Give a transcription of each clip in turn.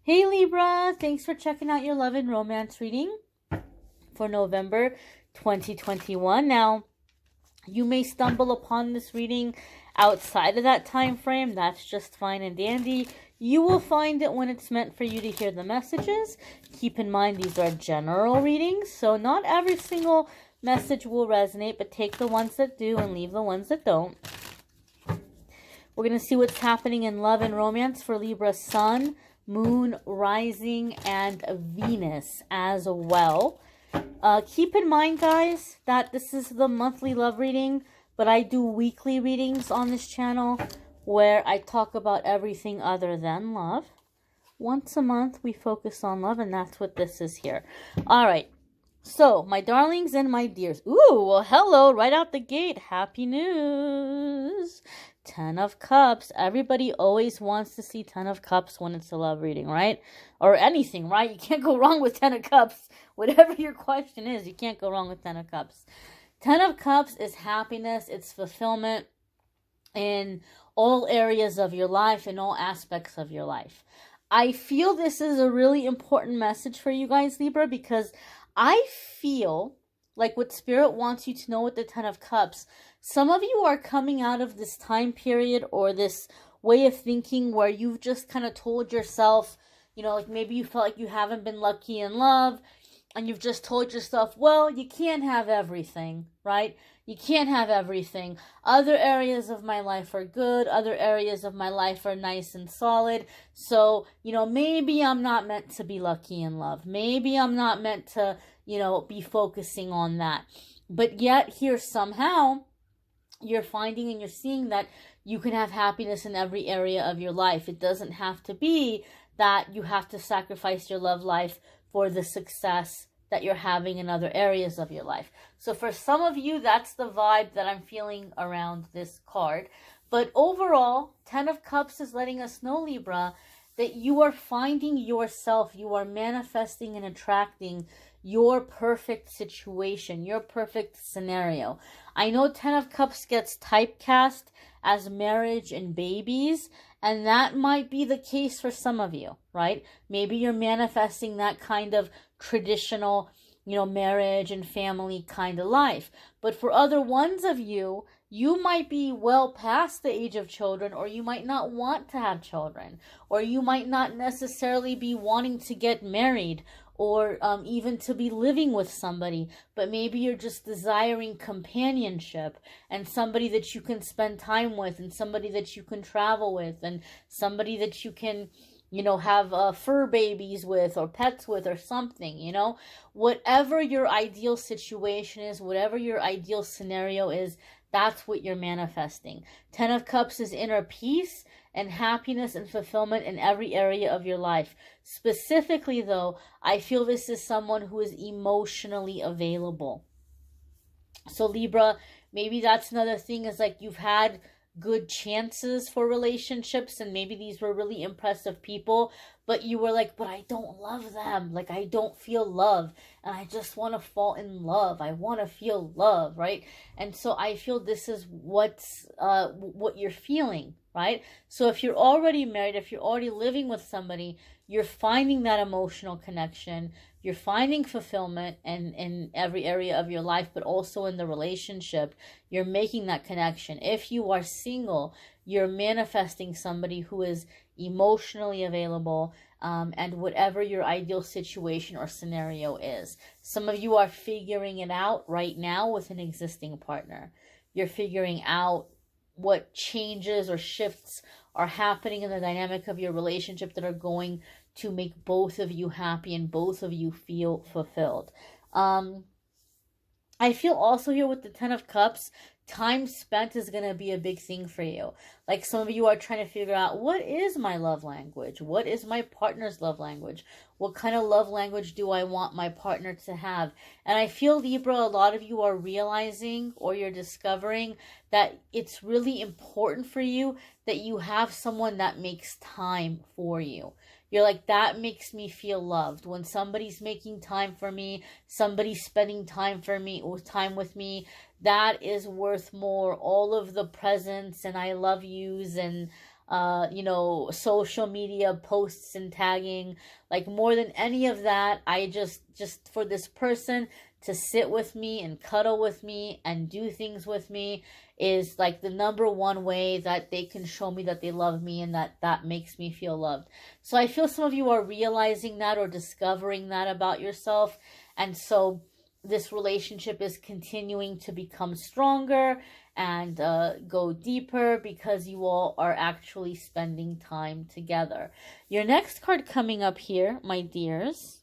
Hey Libra, thanks for checking out your love and romance reading for November 2021. Now, you may stumble upon this reading outside of that time frame. That's just fine and dandy. You will find it when it's meant for you to hear the messages. Keep in mind these are general readings, so not every single message will resonate, but take the ones that do and leave the ones that don't. We're going to see what's happening in love and romance for Libra Sun, Moon, Rising, and Venus as well. Keep in mind, guys, that this is the monthly love reading, but I do weekly readings on this channel where I talk about everything other than love. Once a month, we focus on love, and that's what this is here. All right. So, my darlings and my dears. Ooh, well, hello, right out the gate. Happy news. 10 of Cups. Everybody always wants to see 10 of Cups when it's a love reading, right? Or anything, right? You can't go wrong with 10 of Cups. Whatever your question is, you can't go wrong with 10 of Cups. 10 of Cups is happiness. It's fulfillment in all areas of your life, in all aspects of your life. I feel this is a really important message for you guys, Libra, because I feel like what Spirit wants you to know with the 10 of Cups, some of you are coming out of this time period or this way of thinking where you've just kind of told yourself, you know, like maybe you felt like you haven't been lucky in love and you've just told yourself, well, you can't have everything, right? You can't have everything. Other areas of my life are good. Other areas of my life are nice and solid. So, you know, maybe I'm not meant to be lucky in love. Maybe I'm not meant to, you know, be focusing on that. But yet here somehow you're finding and you're seeing that you can have happiness in every area of your life. It doesn't have to be that you have to sacrifice your love life for the success that you're having in other areas of your life. So for some of you, that's the vibe that I'm feeling around this card. But overall, 10 of Cups is letting us know, Libra, that you are finding yourself, you are manifesting and attracting your perfect situation, your perfect scenario. I know 10 of Cups gets typecast as marriage and babies, and that might be the case for some of you, right? Maybe you're manifesting that kind of traditional, you know, marriage and family kind of life. But for other ones of you, you might be well past the age of children, or you might not want to have children, or you might not necessarily be wanting to get married, or even to be living with somebody, but maybe you're just desiring companionship and somebody that you can spend time with and somebody that you can travel with and somebody that you can, you know, have fur babies with or pets with or something, you know. Whatever your ideal situation is, whatever your ideal scenario is, that's what you're manifesting. 10 of Cups is inner peace and happiness and fulfillment in every area of your life. Specifically, though, I feel this is someone who is emotionally available. So, Libra, maybe that's another thing, is like you've had good chances for relationships and maybe these were really impressive people, but you were like, but I don't love them, like I don't feel love, and I just want to fall in love, I want to feel love, right? And so I feel this is what you're feeling, right? So if you're already married, if you're already living with somebody, you're finding that emotional connection, you're finding fulfillment in every area of your life, but also in the relationship, you're making that connection. If you are single, you're manifesting somebody who is emotionally available, and whatever your ideal situation or scenario is. Some of you are figuring it out right now with an existing partner. You're figuring out what changes or shifts are happening in the dynamic of your relationship that are going to make both of you happy and both of you feel fulfilled. I feel also here with the 10 of Cups, time spent is going to be a big thing for you. Like some of you are trying to figure out, what is my love language? What is my partner's love language? What kind of love language do I want my partner to have? And I feel, Libra, a lot of you are realizing or you're discovering that it's really important for you that you have someone that makes time for you. You're like, that makes me feel loved. When somebody's making time for me, somebody's spending time for me, or time with me, that is worth more. All of the presents and I love yous and you know, social media posts and tagging. Like, more than any of that, I just for this person to sit with me and cuddle with me and do things with me is like the number one way that they can show me that they love me, and that makes me feel loved. So I feel some of you are realizing that or discovering that about yourself. And so this relationship is continuing to become stronger and go deeper because you all are actually spending time together. Your next card coming up here, my dears,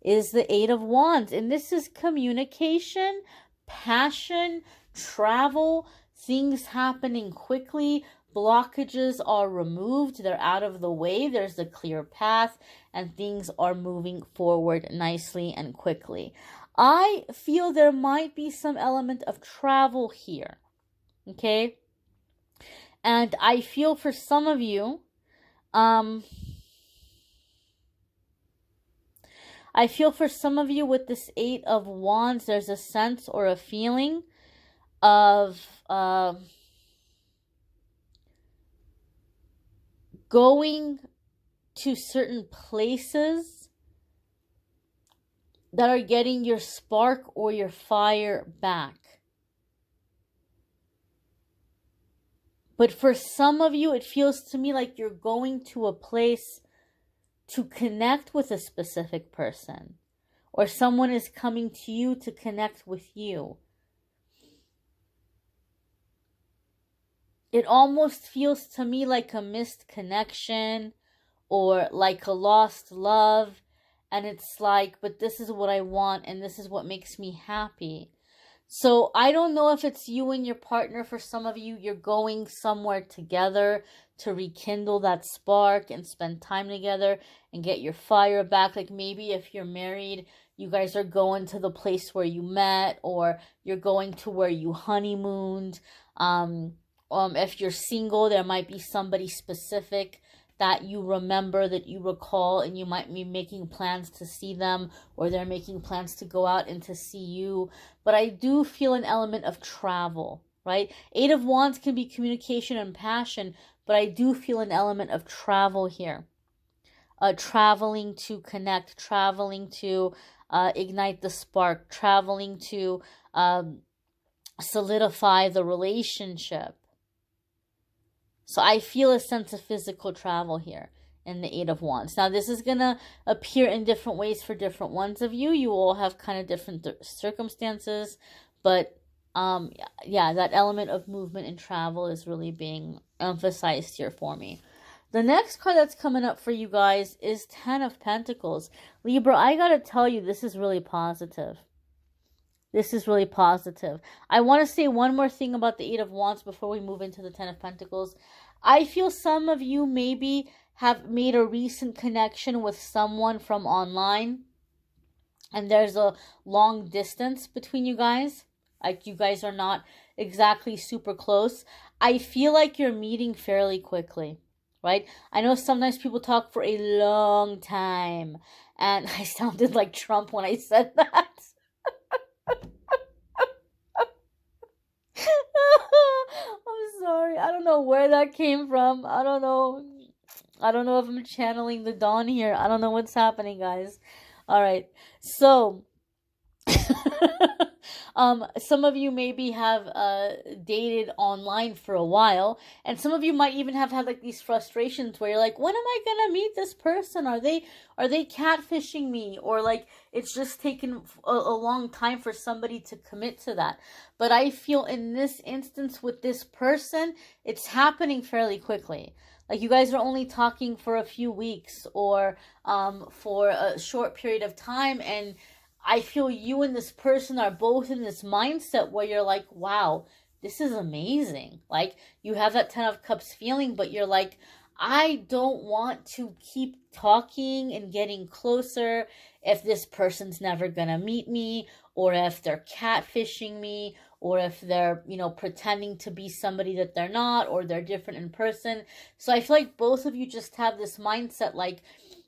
is the Eight of Wands. And this is communication, passion, travel, things happening quickly. Blockages are removed. They're out of the way. There's a clear path and things are moving forward nicely and quickly. I feel there might be some element of travel here. Okay? And I feel for some of you, with this Eight of Wands, there's a sense or a feeling of going to certain places that are getting your spark or your fire back. But for some of you, it feels to me like you're going to a place to connect with a specific person, or someone is coming to you to connect with you. It almost feels to me like a missed connection or like a lost love. And it's like, but this is what I want and this is what makes me happy. So I don't know if it's you and your partner. For some of you, you're going somewhere together to rekindle that spark and spend time together and get your fire back. Like maybe if you're married, you guys are going to the place where you met, or you're going to where you honeymooned. If you're single, there might be somebody specific that you remember, that you recall, and you might be making plans to see them, or they're making plans to go out and to see you. But I do feel an element of travel, right? Eight of Wands can be communication and passion, but I do feel an element of travel here. Traveling to connect, traveling to ignite the spark, traveling to solidify the relationship. So I feel a sense of physical travel here in the Eight of Wands. Now, this is going to appear in different ways for different ones of you. You all have kind of different circumstances. But, yeah, that element of movement and travel is really being emphasized here for me. The next card that's coming up for you guys is Ten of Pentacles. Libra, I got to tell you, this is really positive. This is really positive. I want to say one more thing about the Eight of Wands before we move into the Ten of Pentacles. I feel some of you maybe have made a recent connection with someone from online, and there's a long distance between you guys. Like you guys are not exactly super close. I feel like you're meeting fairly quickly, right? I know sometimes people talk for a long time, and I sounded like Trump when I said that. I'm sorry. I don't know where that came from. I don't know if I'm channeling the dawn here. I don't know what's happening, guys. All right. So, some of you maybe have dated online for a while, and some of you might even have had like these frustrations where you're like, when am I gonna meet this person? Are they catfishing me? Or like it's just taken a long time for somebody to commit to that. But I feel in this instance with this person, it's happening fairly quickly. Like you guys are only talking for a few weeks or for a short period of time, and I feel you and this person are both in this mindset where you're like, wow, this is amazing. Like you have that Ten of Cups feeling, but you're like, I don't want to keep talking and getting closer if this person's never gonna meet me, or if they're catfishing me, or if they're, pretending to be somebody that they're not, or they're different in person. So I feel like both of you just have this mindset like,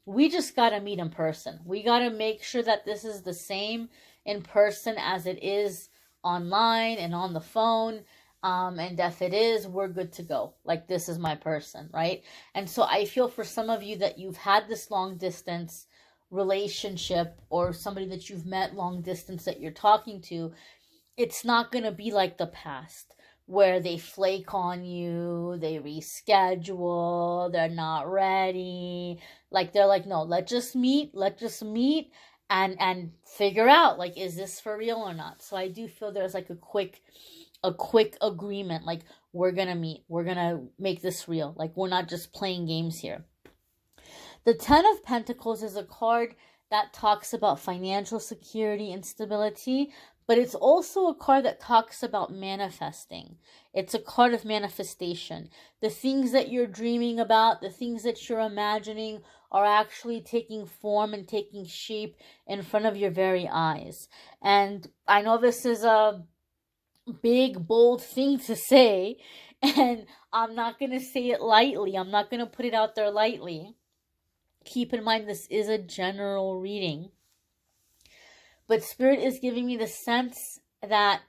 we just got to meet in person. We got to make sure that this is the same in person as it is online and on the phone. And if it is, we're good to go. Like, this is my person, right? And so I feel for some of you that you've had this long distance relationship, or somebody that you've met long distance that you're talking to, it's not going to be like the past where they flake on you, they reschedule, they're not ready. Like, they're like, no, let's just meet and figure out, like, is this for real or not? So I do feel there's like a quick agreement, like, we're gonna meet, we're gonna make this real, like, we're not just playing games here. The Ten of Pentacles is a card that talks about financial security and stability, but it's also a card that talks about manifesting. It's a card of manifestation. The things that you're dreaming about, the things that you're imagining, are actually taking form and taking shape in front of your very eyes. And I know this is a big, bold thing to say, and I'm not going to say it lightly. I'm not going to put it out there lightly. Keep in mind, this is a general reading. But Spirit is giving me the sense that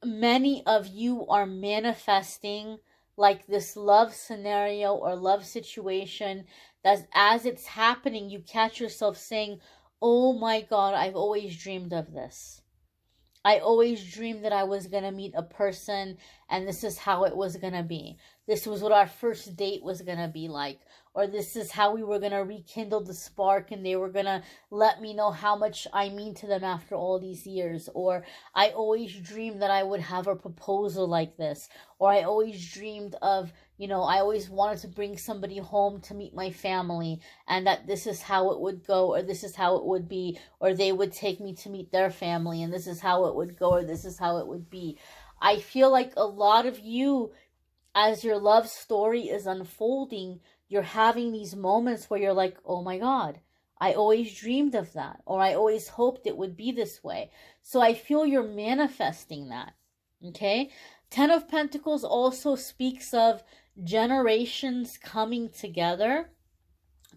many of you are manifesting like this love scenario or love situation that as it's happening, you catch yourself saying, oh my God, I've always dreamed of this. I always dreamed that I was going to meet a person and this is how it was going to be. This was what our first date was going to be like. Or this is how we were going to rekindle the spark and they were going to let me know how much I mean to them after all these years. Or I always dreamed that I would have a proposal like this. Or I always dreamed of, I always wanted to bring somebody home to meet my family and that this is how it would go, or this is how it would be, or they would take me to meet their family and this is how it would go, or this is how it would be. I feel like a lot of you, as your love story is unfolding, you're having these moments where you're like, oh my God, I always dreamed of that, or I always hoped it would be this way. So I feel you're manifesting that, okay? Ten of Pentacles also speaks of generations coming together,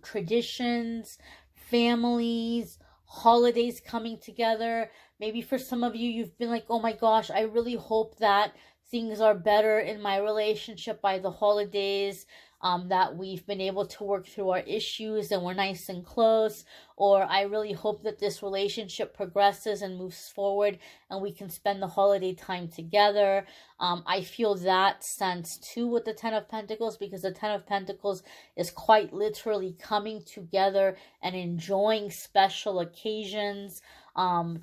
traditions, families, holidays coming together. Maybe for some of you, you've been like, oh my gosh, I really hope that things are better in my relationship by the holidays, that we've been able to work through our issues and we're nice and close, or I really hope that this relationship progresses and moves forward and we can spend the holiday time together. I feel that sense too with the Ten of Pentacles, because the Ten of Pentacles is quite literally coming together and enjoying special occasions,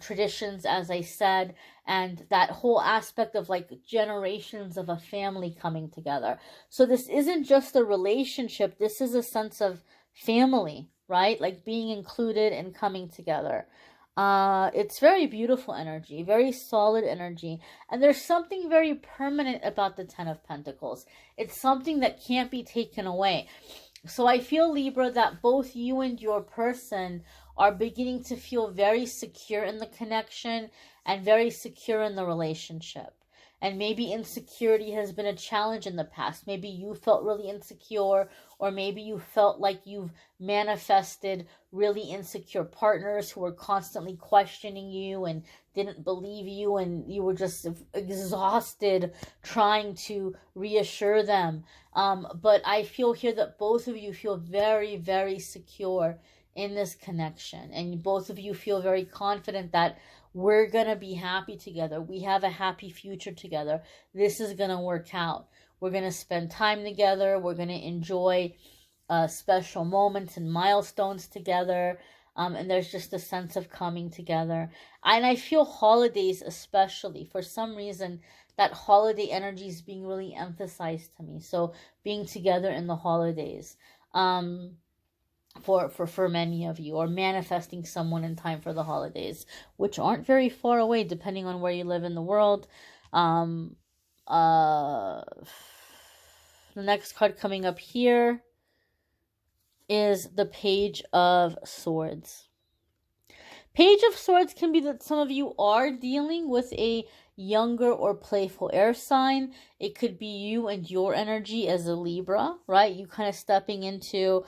traditions, as I said, and that whole aspect of like generations of a family coming together. So this isn't just a relationship, this is a sense of family, right? Like being included and coming together. It's very beautiful energy, very solid energy. And there's something very permanent about the Ten of Pentacles. It's something that can't be taken away. So I feel, Libra, that both you and your person are beginning to feel very secure in the connection and very secure in the relationship. And maybe insecurity has been a challenge in the past. Maybe you felt really insecure, or maybe you felt like you've manifested really insecure partners who were constantly questioning you and didn't believe you, and you were just exhausted trying to reassure them. But I feel here that both of you feel very, very secure in this connection, and both of you feel very confident that we're gonna be happy together. We have a happy future together. This is gonna work out. We're gonna spend time together. We're gonna enjoy special moments and milestones together. And there's just a sense of coming together. And I feel holidays especially. For some reason, that holiday energy is being really emphasized to me. So being together in the holidays. For many of you, or manifesting someone in time for the holidays, which aren't very far away depending on where you live in the world. The next card coming up here is the Page of Swords. Page of Swords can be that some of you are dealing with a younger or playful air sign. It could be you and your energy as a Libra, right? You kind of stepping into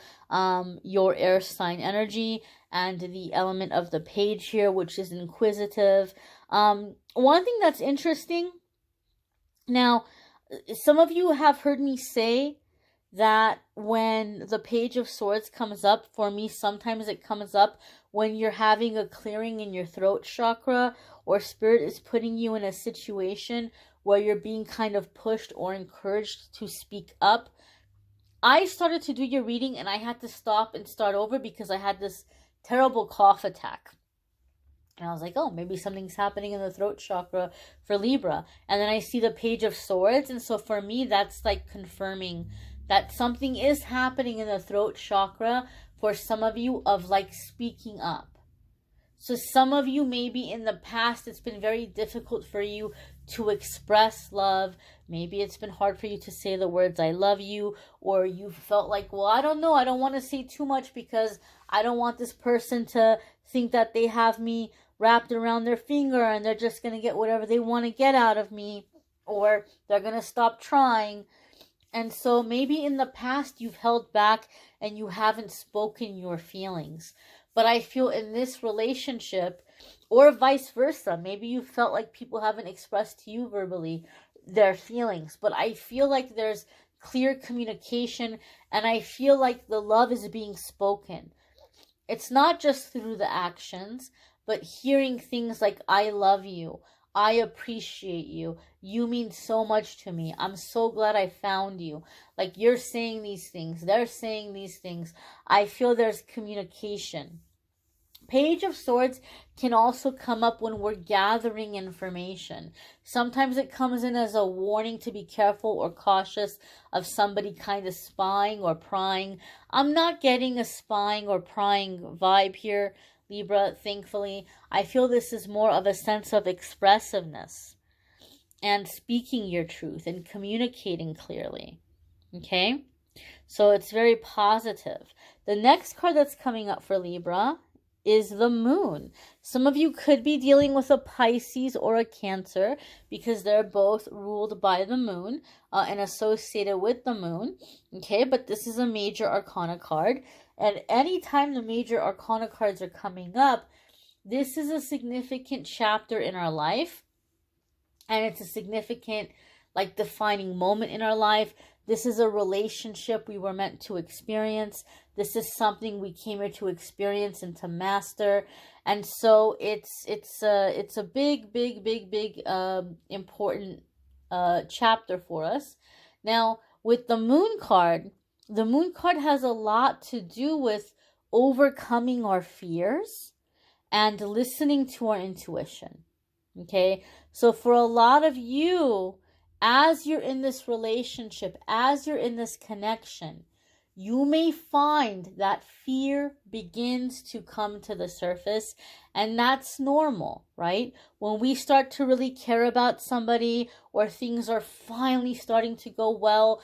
your air sign energy, and the element of the page here, which is inquisitive. One thing that's interesting Now, some of you have heard me say that when the Page of Swords comes up, for me, sometimes it comes up when you're having a clearing in your throat chakra, or Spirit is putting you in a situation where you're being kind of pushed or encouraged to speak up. I started to do your reading and I had to stop and start over because I had this terrible cough attack. And I was like, oh, maybe something's happening in the throat chakra for Libra. And then I see the Page of Swords. And so for me, that's like confirming that something is happening in the throat chakra for some of you, of like speaking up. So some of you, maybe in the past, it's been very difficult for you to express love. Maybe it's been hard for you to say the words, I love you. Or you felt like, well, I don't know. I don't want to say too much because I don't want this person to think that they have me wrapped around their finger and they're just going to get whatever they want to get out of me, or they're going to stop trying. And so maybe in the past you've held back and you haven't spoken your feelings. But I feel in this relationship, or vice versa, maybe you felt like people haven't expressed to you verbally their feelings. But I feel like there's clear communication, and I feel like the love is being spoken. It's not just through the actions, but hearing things like, I love you, I appreciate you, you mean so much to me, I'm so glad I found you. Like, you're saying these things, they're saying these things. I feel there's communication. Page of Swords can also come up when we're gathering information. Sometimes it comes in as a warning to be careful or cautious of somebody kind of spying or prying. I'm not getting a spying or prying vibe here, Libra, thankfully. I feel this is more of a sense of expressiveness and speaking your truth and communicating clearly. Okay? So it's very positive. The next card that's coming up for Libra is the Moon. Some of you could be dealing with a Pisces or a Cancer because they're both ruled by the Moon and associated with the Moon. Okay, but this is a major arcana card. And anytime the major arcana cards are coming up, this is a significant chapter in our life. And it's a significant, like, defining moment in our life. This is a relationship we were meant to experience. This is something we came here to experience and to master. And so it's a big important chapter for us. Now, with the Moon card has a lot to do with overcoming our fears and listening to our intuition. Okay? So for a lot of you, as you're in this relationship, as you're in this connection, you may find that fear begins to come to the surface, and that's normal, right? When we start to really care about somebody, or things are finally starting to go well,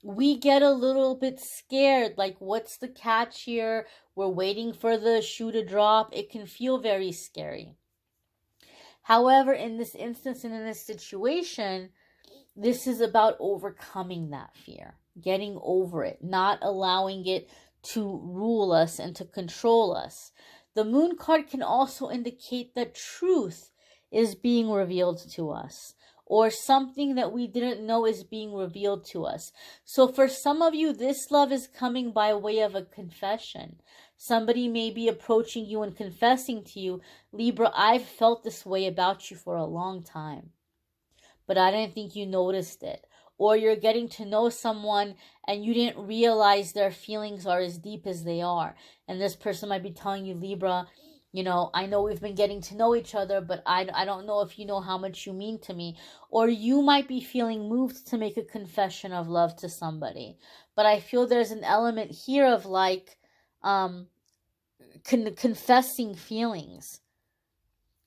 we get a little bit scared, like, what's the catch here? We're waiting for the shoe to drop. It can feel very scary. However, in this instance and in this situation, this is about overcoming that fear, getting over it, not allowing it to rule us and to control us. The Moon card can also indicate that truth is being revealed to us, or something that we didn't know is being revealed to us. So for some of you, this love is coming by way of a confession. Somebody may be approaching you and confessing to you, Libra, I've felt this way about you for a long time, but I didn't think you noticed it. Or you're getting to know someone and you didn't realize their feelings are as deep as they are. And this person might be telling you, Libra, you know, I know we've been getting to know each other, but I don't know if you know how much you mean to me. Or you might be feeling moved to make a confession of love to somebody. But I feel there's an element here of like confessing feelings.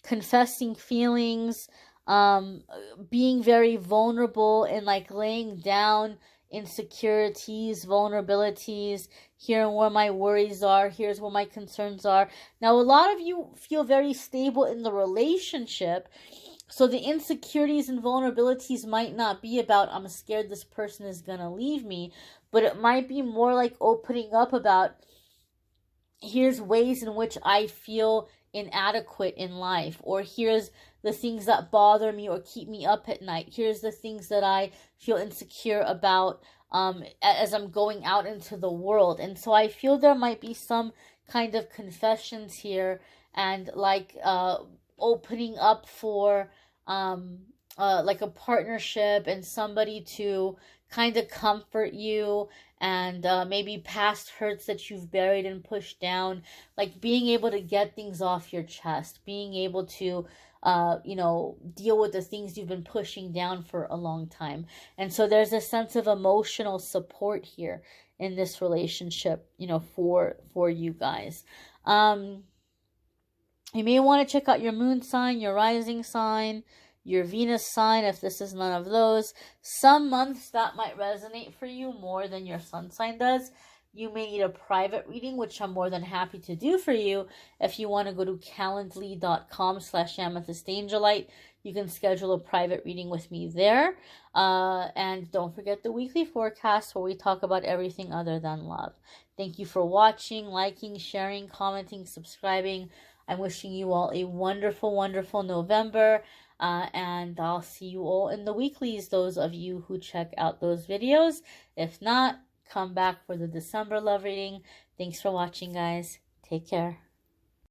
Confessing feelings, being very vulnerable and like laying down insecurities, vulnerabilities, here's where my worries are, here's where my concerns are. Now, a lot of you feel very stable in the relationship, so the insecurities and vulnerabilities might not be about, I'm scared this person is gonna leave me, but it might be more like opening up about, here's ways in which I feel inadequate in life, or here's the things that bother me or keep me up at night. Here's the things that I feel insecure about as I'm going out into the world. And so I feel there might be some kind of confessions here, and like opening up for like a partnership and somebody to kind of comfort you, and maybe past hurts that you've buried and pushed down, like being able to get things off your chest, being able to you know, deal with the things you've been pushing down for a long time. And so there's a sense of emotional support here in this relationship, you know, for you guys. You may want to check out your moon sign, your rising sign, your Venus sign, if this is none of those. Some months that might resonate for you more than your sun sign does. You may need a private reading, which I'm more than happy to do for you. If you want to go to calendly.com/amethystangelite, you can schedule a private reading with me there. And don't forget the weekly forecast, where we talk about everything other than love. Thank you for watching, liking, sharing, commenting, subscribing. I'm wishing you all a wonderful, wonderful November. And I'll see you all in the weeklies, those of you who check out those videos. If not, come back for the December love reading. Thanks for watching, guys. Take care.